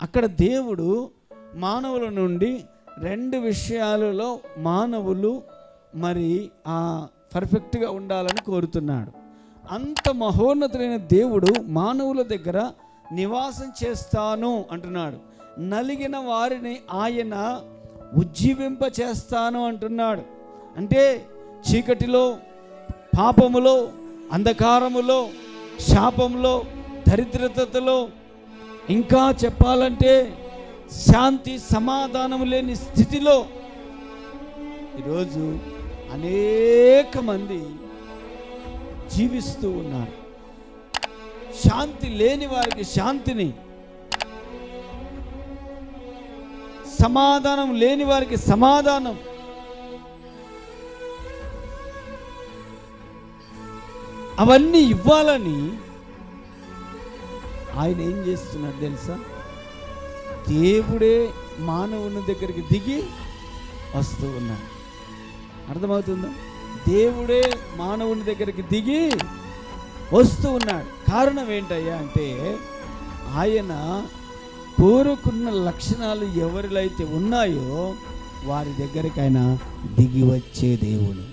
అక్కడ దేవుడు మానవుల నుండి రెండు విషయాలలో మానవులు మరి పర్ఫెక్ట్గా ఉండాలని కోరుతున్నాడు. అంత మహోన్నతులైన దేవుడు మానవుల దగ్గర నివాసం చేస్తాను అంటున్నాడు. నలిగిన వారిని ఆయన ఉజ్జీవింప చేస్తాను అంటున్నాడు. అంటే చీకటిలో, పాపములో, అంధకారములో, శాపంలో, దరిద్రతలో, ఇంకా చెప్పాలంటే శాంతి సమాధానం లేని స్థితిలో ఈరోజు అనేక మంది జీవిస్తూ ఉన్నారు. శాంతి లేని వారికి శాంతిని, సమాధానం లేని వారికి సమాధానం, అవన్నీ ఇవ్వాలని ఆయన ఏం చేస్తున్నాడు తెలుసా? దేవుడే మానవుని దగ్గరికి దిగి వస్తూ ఉన్నాడు. అర్థమవుతుందా? దేవుడే మానవుని దగ్గరికి దిగి వస్తూ ఉన్నాడు. కారణం ఏంటయ్యా అంటే ఆయన కోరుకున్న లక్షణాలు ఎవరిలో అయితే ఉన్నాయో వారి దగ్గరికి ఆయన దిగి వచ్చే దేవుడు.